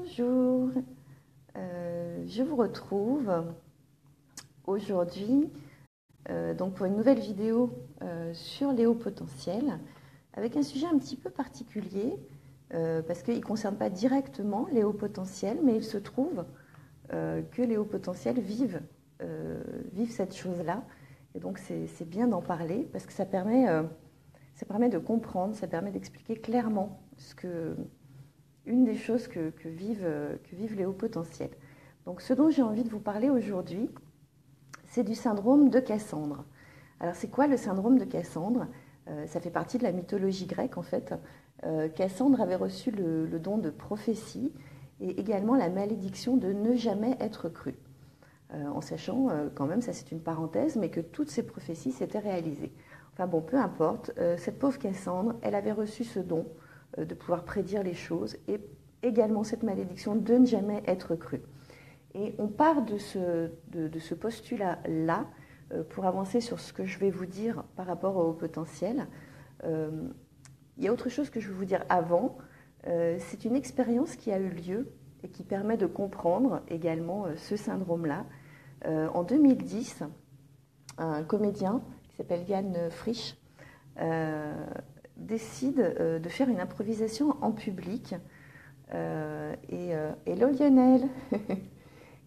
Bonjour, je vous retrouve aujourd'hui donc pour une nouvelle vidéo sur les hauts potentiels avec un sujet un petit peu particulier parce qu'il ne concerne pas directement les hauts potentiels, mais il se trouve que les hauts potentiels vivent cette chose-là, et donc c'est bien d'en parler parce que ça permet de comprendre, ça permet d'expliquer clairement une des choses que vivent les hauts potentiels. Donc ce dont j'ai envie de vous parler aujourd'hui, c'est du syndrome de Cassandre. Alors c'est quoi le syndrome de Cassandre? Ça fait partie de la mythologie grecque en fait. Cassandre avait reçu le don de prophétie et également la malédiction de ne jamais être cru. En sachant quand même, ça c'est une parenthèse, mais que toutes ces prophéties s'étaient réalisées. Enfin bon, peu importe, cette pauvre Cassandre, elle avait reçu ce don de pouvoir prédire les choses et également cette malédiction de ne jamais être cru. Et on part de ce postulat-là pour avancer sur ce que je vais vous dire par rapport au potentiel. Il y a autre chose que je vais vous dire avant. C'est une expérience qui a eu lieu et qui permet de comprendre également ce syndrome-là. En 2010, un comédien qui s'appelle Yann Frisch décide de faire une improvisation en public. Hello Lionel.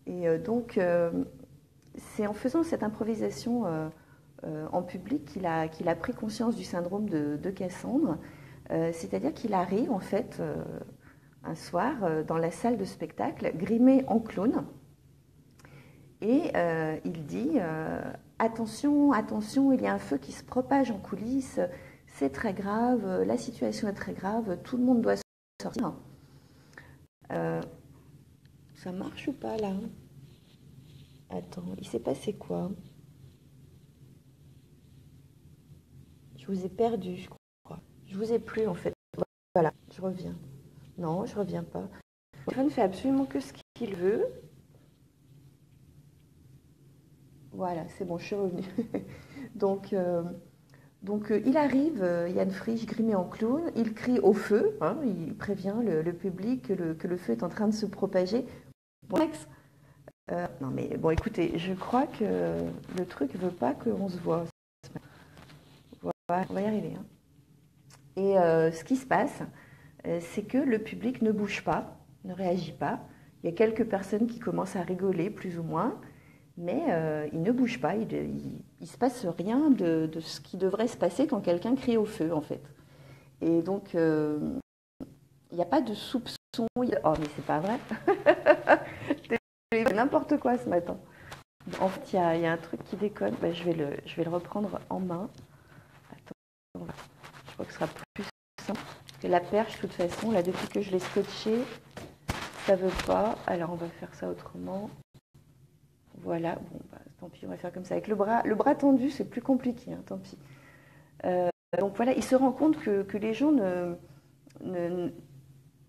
Et donc, c'est en faisant cette improvisation en public qu'il a pris conscience du syndrome de Cassandre. C'est-à-dire qu'il arrive en fait un soir dans la salle de spectacle, grimé en clown, et il dit attention, attention, il y a un feu qui se propage en coulisses, c'est très grave, la situation est très grave, tout le monde doit sortir. Ça marche ou pas là? Attends, il s'est passé quoi? Je vous ai perdu, je crois. Je vous ai plus en fait. Voilà, je reviens. Non, je reviens pas. Le téléphone fait absolument que ce qu'il veut. Voilà, c'est bon, je suis revenue. Donc, il arrive, Yann Frisch, grimé en clown, il crie au feu, hein, il prévient le public que le feu est en train de se propager. Bon, non mais bon, écoutez, je crois que le truc veut pas qu'on se voit. Voilà, on va y arriver. Hein. Et ce qui se passe, c'est que le public ne bouge pas, ne réagit pas. Il y a quelques personnes qui commencent à rigoler, plus ou moins, mais ils ne bougent pas. Il ne se passe rien de ce qui devrait se passer quand quelqu'un crie au feu, en fait. Et donc, il n'y a pas de soupçon. Oh, mais c'est pas vrai. C'est n'importe quoi ce matin. En fait, il y a un truc qui déconne. Ben, je vais le reprendre en main. Attends, je crois que ce sera plus simple. Parce que la perche, de toute façon, là, depuis que je l'ai scotché, ça ne veut pas. Alors, on va faire ça autrement. Voilà. Bon, bah, tant pis, on va faire comme ça. Avec le bras tendu, c'est plus compliqué. Hein, tant pis. Donc voilà, il se rend compte que les gens ne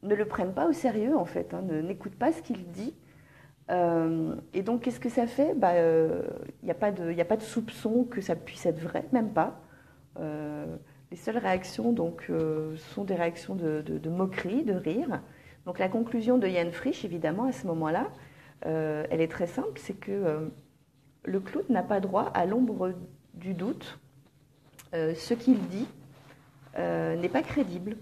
le prennent pas au sérieux, en fait. Hein, n'écoutent pas ce qu'il dit. Et donc, qu'est-ce que ça fait? Il n'y a pas de soupçon que ça puisse être vrai, même pas. Les seules réactions donc, sont des réactions de moquerie, de rire. Donc la conclusion de Yann Frisch, évidemment, à ce moment-là, elle est très simple, c'est que le clown n'a pas droit à l'ombre du doute. Ce qu'il dit n'est pas crédible,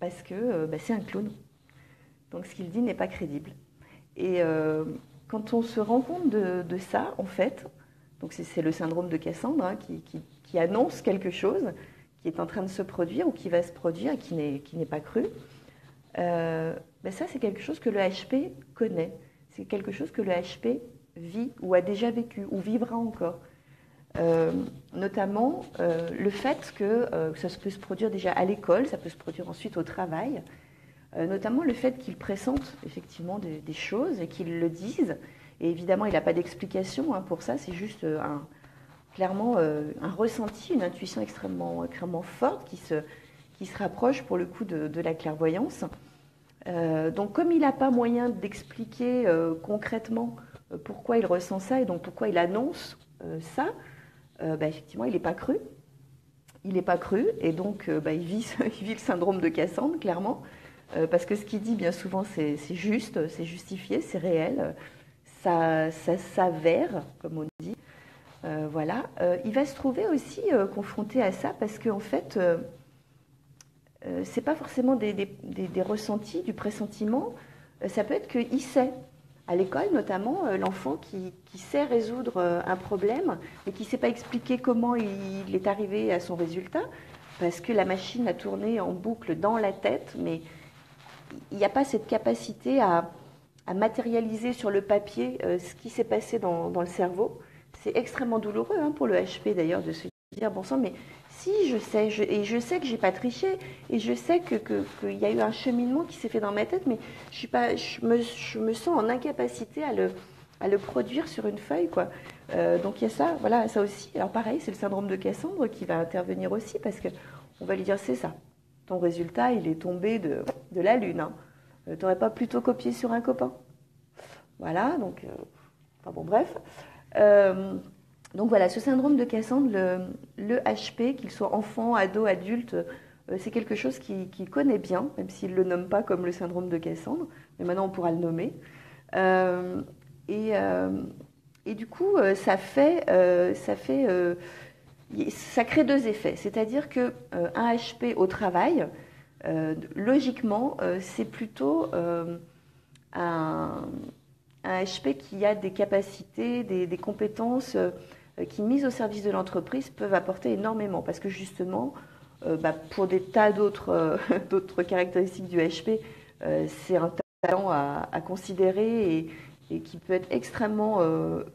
parce que c'est un clown. Donc ce qu'il dit n'est pas crédible. Et quand on se rend compte de ça, en fait, donc c'est le syndrome de Cassandre hein, qui annonce quelque chose qui est en train de se produire ou qui va se produire et qui n'est pas cru, ça c'est quelque chose que le HP connaît. C'est quelque chose que le HP vit ou a déjà vécu ou vivra encore. Notamment le fait que ça peut se produire déjà à l'école, ça peut se produire ensuite au travail. Notamment le fait qu'il pressente effectivement des choses et qu'il le dise. Et évidemment, il n'a pas d'explication hein, pour ça, c'est juste clairement un ressenti, une intuition extrêmement forte qui se rapproche pour le coup de la clairvoyance. Donc comme il n'a pas moyen d'expliquer concrètement pourquoi il ressent ça et donc pourquoi il annonce ça, effectivement, il n'est pas cru. Il n'est pas cru et donc il vit le syndrome de Cassandre, clairement. parce que ce qu'il dit, bien souvent, c'est juste, c'est justifié, c'est réel, ça s'avère, comme on dit. Voilà. Il va se trouver aussi confronté à ça, parce qu'en fait, c'est pas forcément des ressentis, du pressentiment, ça peut être qu'il sait. À l'école, notamment, l'enfant qui sait résoudre un problème, mais qui ne sait pas expliquer comment il est arrivé à son résultat, parce que la machine a tourné en boucle dans la tête, mais il n'y a pas cette capacité à matérialiser sur le papier ce qui s'est passé dans le cerveau. C'est extrêmement douloureux pour le HP d'ailleurs de se dire, bon sang, mais si je sais, et je sais que j'ai pas triché, et je sais qu'il y a eu un cheminement qui s'est fait dans ma tête, mais je me sens en incapacité à le produire sur une feuille, quoi. Donc il y a ça, voilà, ça aussi. Alors pareil, c'est le syndrome de Cassandre qui va intervenir aussi, parce que on va lui dire, c'est ça, ton résultat, il est tombé de la lune. Hein. T'aurais pas plutôt copié sur un copain? Voilà, donc, enfin bon, bref. Donc voilà, ce syndrome de Cassandre, le HP, qu'il soit enfant, ado, adulte, c'est quelque chose qu'il connaît bien, même s'il ne le nomme pas comme le syndrome de Cassandre, mais maintenant on pourra le nommer. Et du coup, ça crée deux effets. C'est-à-dire qu'un HP au travail, logiquement, c'est plutôt un HP qui a des capacités, des compétences qui, mises au service de l'entreprise, peuvent apporter énormément. Parce que justement, pour des tas d'autres caractéristiques du HP, c'est un talent à considérer et qui peut être extrêmement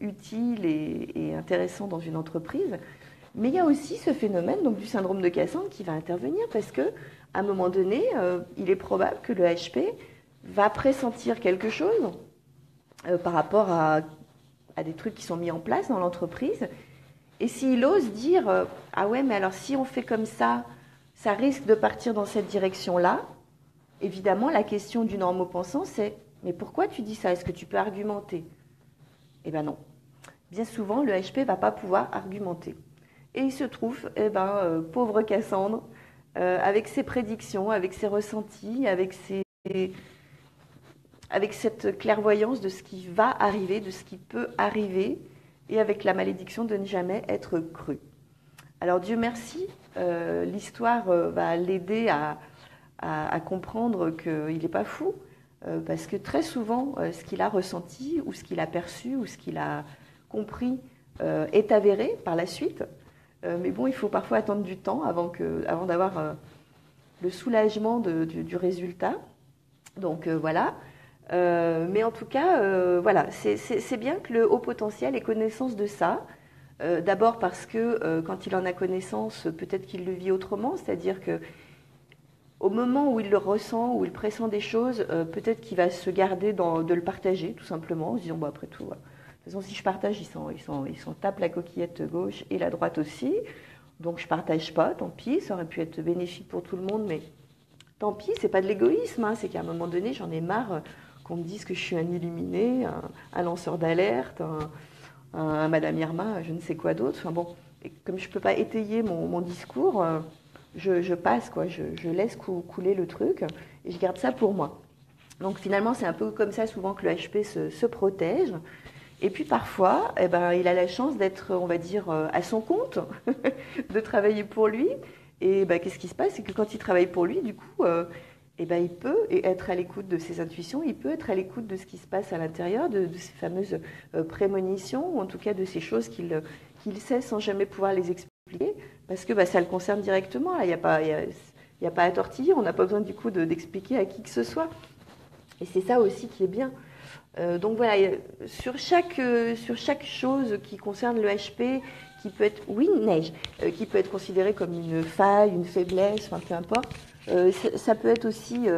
utile et intéressant dans une entreprise. Mais il y a aussi ce phénomène donc, du syndrome de Cassandre qui va intervenir parce qu'à un moment donné, il est probable que le HP va pressentir quelque chose par rapport à des trucs qui sont mis en place dans l'entreprise. Et s'il ose dire ah ouais, mais alors si on fait comme ça risque de partir dans cette direction-là, évidemment, la question du normopensant, c'est mais pourquoi tu dis ça? Est-ce que tu peux argumenter? Eh bien non. Bien souvent, le HP ne va pas pouvoir argumenter. Et il se trouve, pauvre Cassandre, avec ses prédictions, avec ses ressentis, avec cette clairvoyance de ce qui va arriver, de ce qui peut arriver, et avec la malédiction de ne jamais être cru. Alors Dieu merci, l'histoire va l'aider à comprendre qu'il n'est pas fou, parce que très souvent, ce qu'il a ressenti, ou ce qu'il a perçu, ou ce qu'il a compris, est avéré par la suite. Mais bon, il faut parfois attendre du temps avant d'avoir le soulagement du résultat. Donc voilà. Mais en tout cas, voilà, c'est bien que le haut potentiel ait connaissance de ça. D'abord parce que quand il en a connaissance, peut-être qu'il le vit autrement, c'est-à-dire que au moment où il le ressent, où il pressent des choses, peut-être qu'il va se garder de le partager, tout simplement, en se disant, bon, après tout, de toute façon, si je partage, ils s'en tapent la coquillette gauche et la droite aussi. Donc, je ne partage pas, tant pis, ça aurait pu être bénéfique pour tout le monde, mais tant pis, c'est pas de l'égoïsme, hein, c'est qu'à un moment donné, j'en ai marre qu'on me dise que je suis un illuminé, un lanceur d'alerte, un Madame Irma, je ne sais quoi d'autre. Enfin bon, et comme je ne peux pas étayer mon discours, je passe, quoi, je laisse couler le truc et je garde ça pour moi. Donc finalement, c'est un peu comme ça souvent que le HP se protège. Et puis parfois, il a la chance d'être, on va dire, à son compte, de travailler pour lui. Et qu'est-ce qui se passe? C'est que quand il travaille pour lui, du coup, il peut être à l'écoute de ses intuitions, il peut être à l'écoute de ce qui se passe à l'intérieur, de ces fameuses prémonitions, ou en tout cas de ces choses qu'il sait sans jamais pouvoir les expliquer, parce que ça le concerne directement. Il n'y a pas à tortiller, on n'a pas besoin du coup d'expliquer à qui que ce soit. Et c'est ça aussi qui est bien. Donc voilà, sur chaque chose qui concerne le HP, qui peut être, oui, neige, qui peut être considérée comme une faille, une faiblesse, enfin peu importe, ça peut être aussi,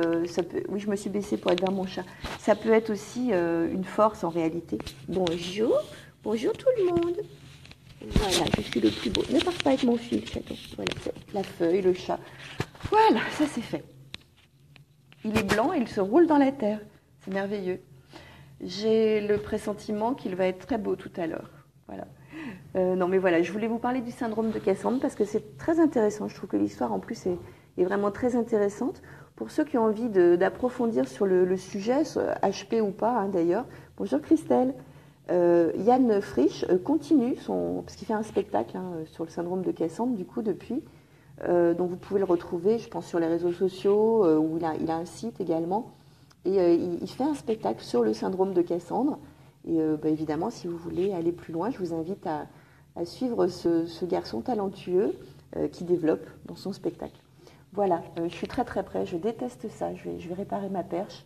oui, je me suis baissée pour être vers mon chat, ça peut être aussi une force en réalité. Bonjour tout le monde. Voilà, je suis le plus beau. Ne pars pas avec mon fil, chaton. Voilà, la feuille, le chat. Voilà, ça c'est fait. Il est blanc et il se roule dans la terre. C'est merveilleux. J'ai le pressentiment qu'il va être très beau tout à l'heure. Voilà. Non mais voilà, je voulais vous parler du syndrome de Cassandre parce que c'est très intéressant. Je trouve que l'histoire en plus est est vraiment très intéressante. Pour ceux qui ont envie d'approfondir sur le sujet, HP ou pas d'ailleurs, bonjour Christelle. Yann Frisch continue, parce qu'il fait un spectacle sur le syndrome de Cassandre, du coup, depuis. Donc vous pouvez le retrouver, je pense, sur les réseaux sociaux, où il a un site également. Et il fait un spectacle sur le syndrome de Cassandre. Et évidemment, si vous voulez aller plus loin, je vous invite à suivre ce garçon talentueux qui développe dans son spectacle. Voilà, je suis très très près, je déteste ça, je vais réparer ma perche.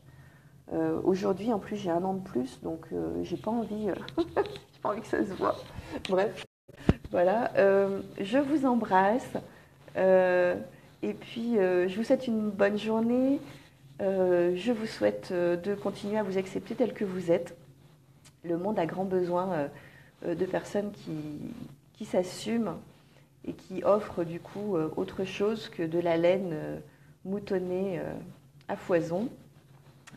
Aujourd'hui, en plus, j'ai 1 an de plus, donc j'ai pas envie, j'ai pas envie que ça se voit. Bref, voilà, je vous embrasse. Et puis, je vous souhaite une bonne journée. Je vous souhaite de continuer à vous accepter tel que vous êtes. Le monde a grand besoin de personnes qui s'assument et qui offrent du coup autre chose que de la laine moutonnée à foison.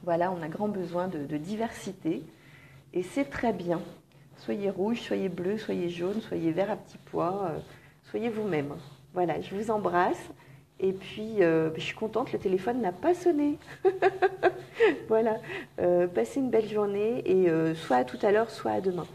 Voilà, on a grand besoin de diversité et c'est très bien. Soyez rouge, soyez bleu, soyez jaune, soyez vert à petits pois, soyez vous-même. Voilà, je vous embrasse et puis je suis contente, le téléphone n'a pas sonné. Voilà, passez une belle journée et soit à tout à l'heure, soit à demain.